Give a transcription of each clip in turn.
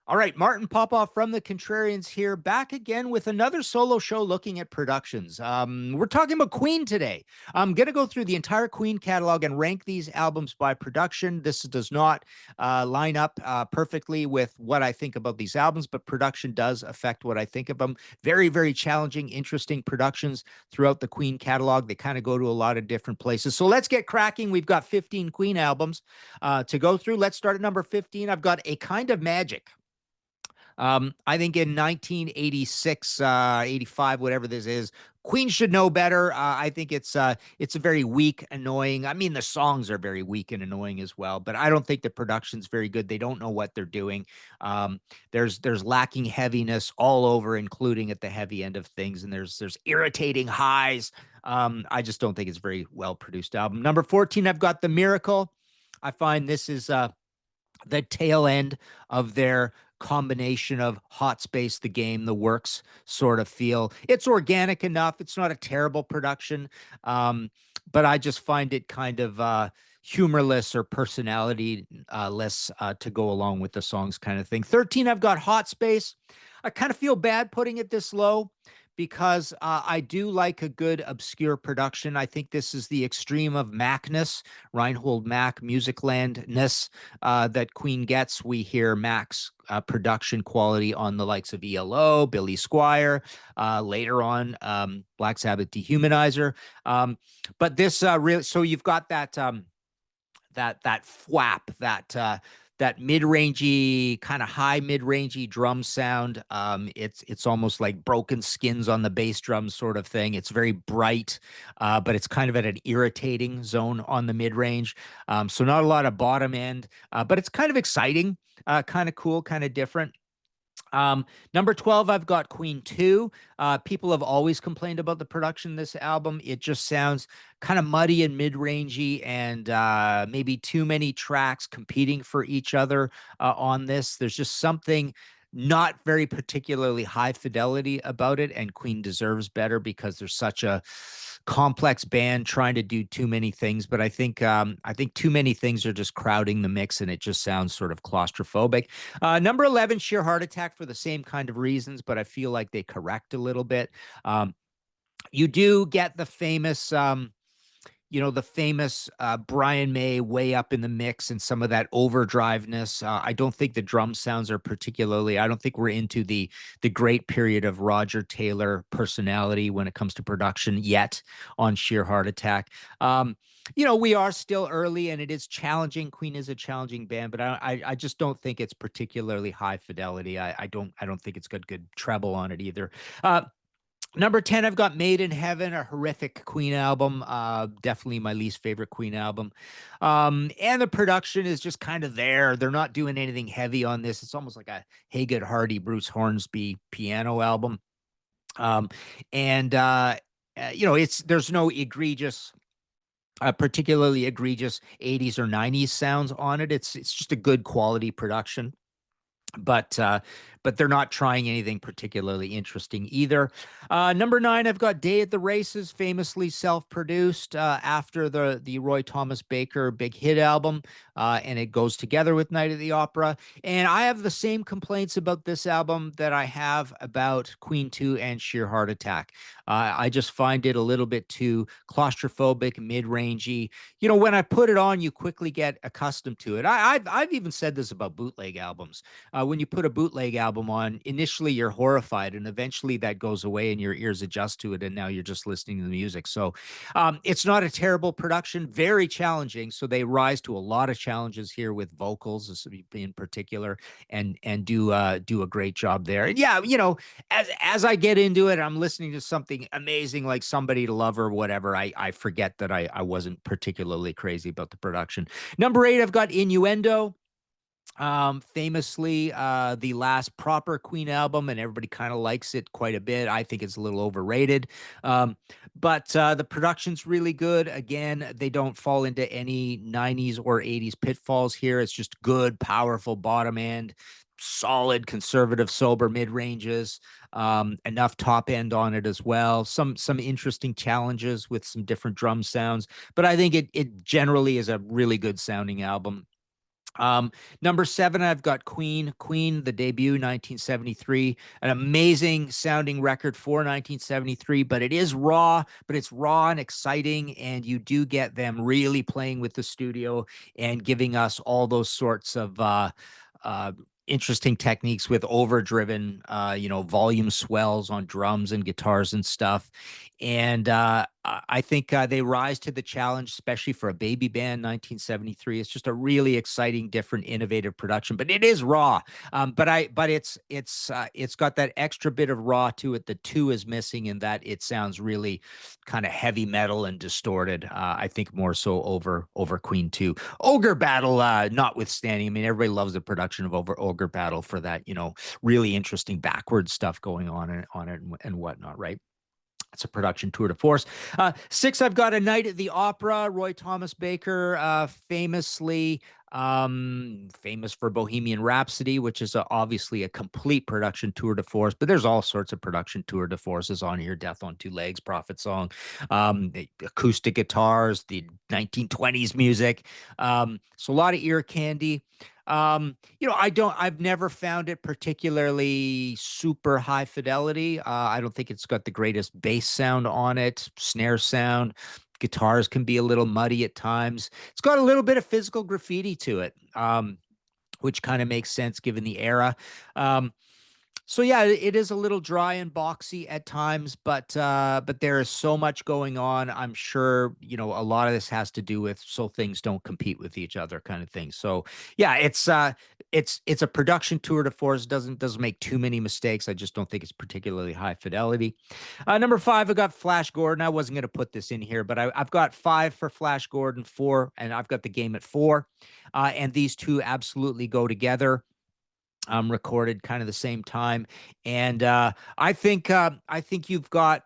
All right, Martin Popoff from the Contrarians here, back again with another solo show looking at productions. We're talking about Queen today. I'm going to go through the entire Queen catalog and rank these albums by production. This does not line up perfectly with what I think about these albums, but production does affect what I think of them. Very, very challenging, interesting productions throughout the Queen catalog. They kind of go to a lot of different places. So let's get cracking. We've got 15 Queen albums to go through. Let's start at number 15. I've got A Kind of Magic. I think in 1986, 85, whatever this is, Queen should know better. I think it's a very weak, annoying. I mean, the songs are very weak and annoying as well, but I don't think the production's very good. They don't know what they're doing. There's lacking heaviness all over, including at the heavy end of things, and there's irritating highs. I just don't think it's a very well produced album. Number 14, I've got The Miracle. I find this is the tail end of their combination of Hot Space, the game, the works sort of feel. It's organic enough. It's not a terrible production, but I just find it kind of humorless or personality less to go along with the songs kind of thing. 13, I've got Hot Space. I kind of feel bad putting it this low because I do like a good obscure production. I think this is the extreme of Mackness, Reinhold Mack, Musiclandness that Queen gets. We hear Mack's production quality on the likes of ELO, Billy Squier, later on Black Sabbath Dehumanizer. But this really, so you've got that that thwap, that mid-rangey, kind of high mid-rangey drum sound. It's almost like broken skins on the bass drum sort of thing. It's very bright, but it's kind of at an irritating zone on the mid-range. So not a lot of bottom end, but it's kind of exciting, kind of cool, kind of different. Number 12, I've got Queen 2. People have always complained about the production of this album. It just sounds kind of muddy and mid-rangey, and maybe too many tracks competing for each other on this. There's just something not very particularly high fidelity about it, and Queen deserves better because there's such a complex band trying to do too many things. But I think too many things are just crowding the mix, and it just sounds sort of claustrophobic. Number 11, Sheer Heart Attack, for the same kind of reasons, but I feel like they correct a little bit. You do get the famous Brian May way up in the mix and some of that overdriveness. I don't think the drum sounds are particularly, I don't think we're into the great period of Roger Taylor personality when it comes to production yet on Sheer Heart Attack. We are still early and it is challenging. Queen is a challenging band, but I just don't think it's particularly high fidelity. I don't think it's got good treble on it either. Number 10, I've got Made in Heaven, a horrific Queen album. Definitely my least favorite Queen album. And the production is just kind of there. They're not doing anything heavy on this. It's almost like a Haggard Hardy, Bruce Hornsby piano album. There's no egregious, particularly egregious 80s or 90s sounds on it. It's just a good quality production. But they're not trying anything particularly interesting either. Number 9, I've got Day at the Races, famously self-produced after the Roy Thomas Baker big hit album, and it goes together with Night at the Opera. And I have the same complaints about this album that I have about Queen 2 and Sheer Heart Attack. I just find it a little bit too claustrophobic, mid-rangey. When I put it on, you quickly get accustomed to it. I've even said this about bootleg albums. When you put a bootleg album on, initially you're horrified, and eventually that goes away and your ears adjust to it, and now you're just listening to the music. So it's not a terrible production, very challenging. So they rise to a lot of challenges here with vocals in particular, and do a great job there. And yeah, as I get into it, I'm listening to something amazing like Somebody to Love or whatever. I forget that I wasn't particularly crazy about the production. Number 8, I've got Innuendo. Famously the last proper Queen album, and everybody kind of likes it quite a bit. I think it's a little overrated, but the production's really good. Again, they don't fall into any 90s or 80s pitfalls here. It's just good, powerful bottom end, solid conservative sober mid ranges, enough top end on it as well. Some interesting challenges with some different drum sounds, but I think it generally is a really good sounding album. Number 7, I've got Queen. Queen, the debut, 1973, an amazing sounding record for 1973, but it is raw, but it's raw and exciting, and you do get them really playing with the studio and giving us all those sorts of uh, interesting techniques with overdriven, volume swells on drums and guitars and stuff. And I think they rise to the challenge, especially for a baby band. 1973. It's just a really exciting, different, innovative production. But it is raw. But it's got that extra bit of raw to it. The 2 is missing in that it sounds really kind of heavy metal and distorted. I think more so over Queen 2. Ogre Battle, notwithstanding. I mean, everybody loves the production of Ogre Battle for that, really interesting backward stuff going on it and whatnot, right? It's a production tour de force. 6, I've got A Night at the Opera. Roy Thomas Baker, famous for Bohemian Rhapsody, which is obviously a complete production tour de force. But there's all sorts of production tour de forces on here. Death on Two Legs, Prophet Song, the acoustic guitars, the 1920s music. So a lot of ear candy. I've never found it particularly super high fidelity. I don't think it's got the greatest bass sound on it, snare sound. Guitars can be a little muddy at times. It's got a little bit of physical graffiti to it, which kind of makes sense given the era. Um, so yeah, it is a little dry and boxy at times, but there is so much going on. I'm sure, a lot of this has to do with so things don't compete with each other kind of thing. So yeah, it's a production tour de force, doesn't make too many mistakes. I just don't think it's particularly high fidelity. Number 5, I got Flash Gordon. I wasn't going to put this in here, but I've got 5 for Flash Gordon, 4, and I've got the game at 4. And these two absolutely go together, recorded kind of the same time. And I think you've got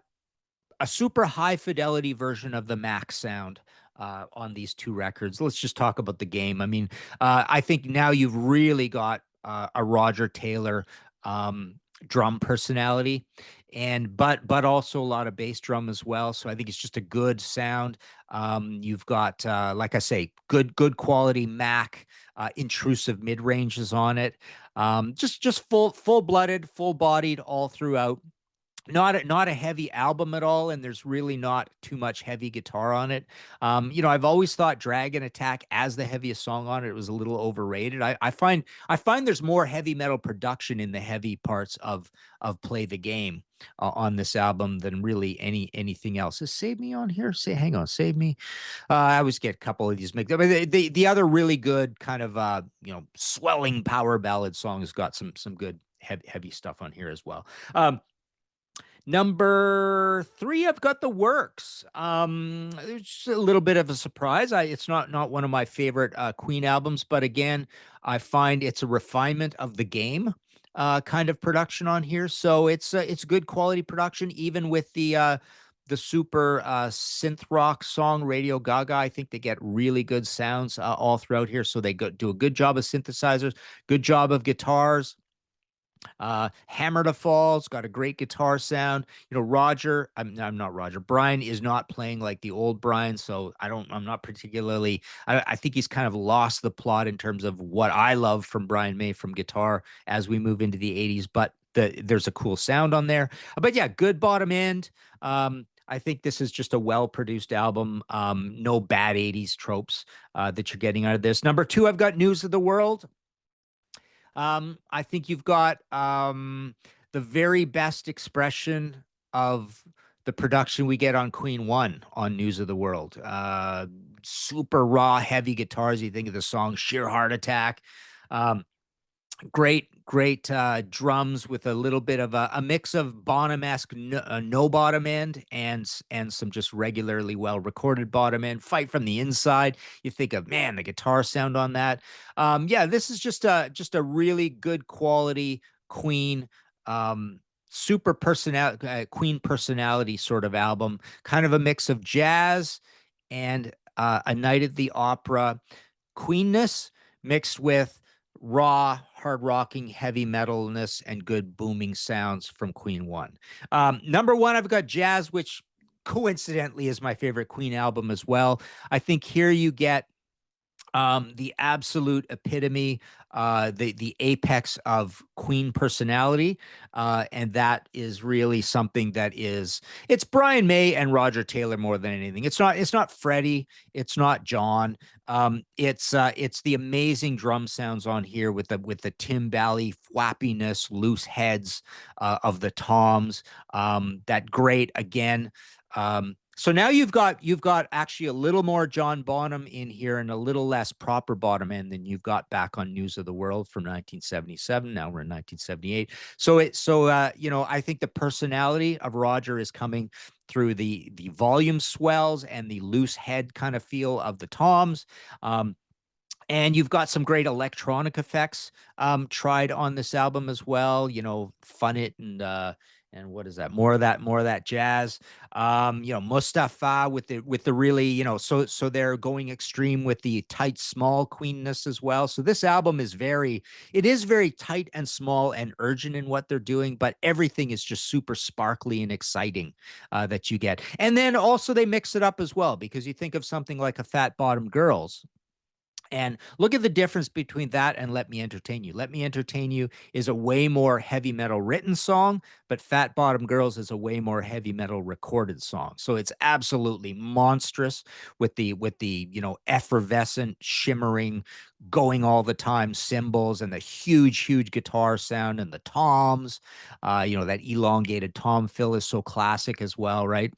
a super high fidelity version of the Mac sound on these 2 records. Let's just talk about the game. I mean, I think now you've really got a Roger Taylor drum personality, and but also a lot of bass drum as well. So I think it's just a good sound. You've got, like I say, good quality Mac, intrusive mid ranges on it. Just full blooded, full bodied all throughout. Not a heavy album at all, and there's really not too much heavy guitar on it. I've always thought Dragon Attack, as the heaviest song on it, was a little overrated. I find there's more heavy metal production in the heavy parts of Play the Game on this album than really anything else. Is Save Me on here? Hang on, Save Me. I always get a couple of these mixed up. The other really good kind of swelling power ballad song has got some good heavy stuff on here as well. Number 3, I've got The Works. It's a little bit of a surprise. It's not one of my favorite Queen albums, but again, I find it's a refinement of the game kind of production on here. So it's good quality production, even with the super synth rock song Radio Gaga. I think they get really good sounds all throughout here. So they do a good job of synthesizers, good job of guitars. Hammer to Fall's got a great guitar sound. I'm not Roger. Brian is not playing like the old Brian, so I'm not particularly. I think he's kind of lost the plot in terms of what I love from Brian May from guitar as we move into the '80s. But there's a cool sound on there. But yeah, good bottom end. I think this is just a well-produced album. No bad '80s tropes that you're getting out of this. Number 2, I've got News of the World. I think you've got the very best expression of the production we get on Queen 1 on News of the World. Super raw, heavy guitars. You think of the song Sheer Heart Attack. Great drums with a little bit of a mix of Bonham-esque no bottom end and some just regularly well recorded bottom end. Fight from the Inside. You think of, man, the guitar sound on that. Yeah, this is just a really good quality Queen, super personality, Queen personality sort of album. Kind of a mix of jazz and A Night at the Opera Queenness mixed with raw, hard rocking, heavy metalness, and good booming sounds from Queen 1. Number 1, I've got Jazz, which coincidentally is my favorite Queen album as well. I think here you get The absolute epitome, the apex of Queen personality, and that is really something that is it's Brian May and Roger Taylor more than anything. It's not Freddie, it's not John. It's the amazing drum sounds on here with the timbali flappiness, loose heads of the toms. That great again. So now you've got actually a little more John Bonham in here and a little less proper bottom end than you've got back on News of the World from 1977. Now we're in 1978. So I think the personality of Roger is coming through the volume swells and the loose head kind of feel of the toms. Um, and you've got some great electronic effects tried on this album as well. Fun It and what is that? More of that jazz. Mustafa with the really, so they're going extreme with the tight small queenness as well. So this album is very tight and small and urgent in what they're doing, but everything is just super sparkly and exciting that you get. And then also they mix it up as well because you think of something like a Fat Bottom Girls. And look at the difference between that and Let Me Entertain You. Let Me Entertain You is a way more heavy metal written song, but Fat Bottom Girls is a way more heavy metal recorded song. So it's absolutely monstrous with the effervescent, shimmering, going all the time cymbals and the huge, huge guitar sound and the toms. That elongated tom fill is so classic as well, right?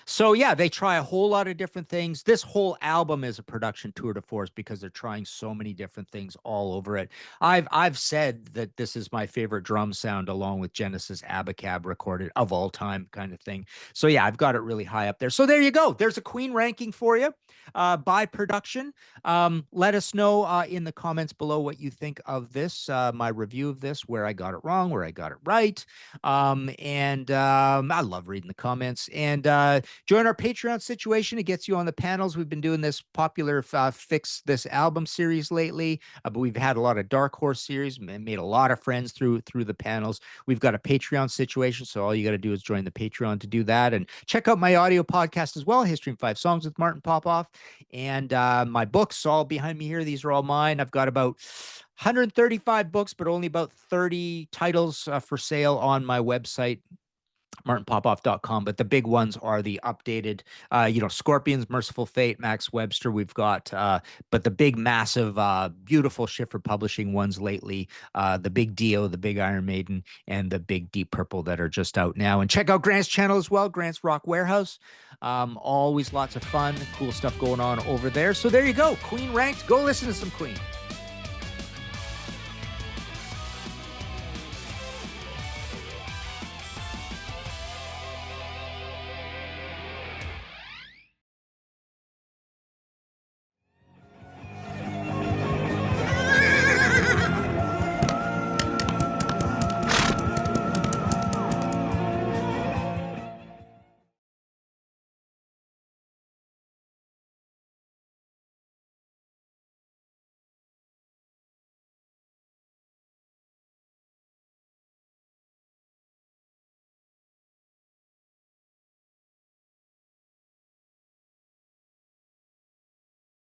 So yeah, they try a whole lot of different things. This whole album is a production tour de force because they're trying so many different things all over it. I've said that this is my favorite drum sound along with Genesis Abacab recorded of all time kind of thing. So yeah, I've got it really high up there. So there you go. There's a Queen ranking for you by production. Let us know in the comments below what you think of this, my review of this, where I got it wrong, where I got it right. And I love reading the comments. And join our Patreon situation. It gets you on the panels. We've been doing this popular Fix This Album series lately, but we've had a lot of Dark Horse series and made a lot of friends through the panels. We've got a Patreon situation, so all you got to do is join the Patreon to do that. And check out my audio podcast as well, History in 5 Songs with Martin Popoff. And my books all behind me here. These are all mine. I've got about 135 books, but only about 30 titles for sale on my website, martinpopoff.com. But the big ones are the updated, Scorpions, Merciful Fate, Max Webster. We've got, but the big, massive, beautiful Schiffer Publishing ones lately, the Big Dio, the Big Iron Maiden, and the Big Deep Purple that are just out now. And check out Grant's channel as well, Grant's Rock Warehouse. Always lots of fun, cool stuff going on over there. So there you go. Queen ranked. Go listen to some Queen.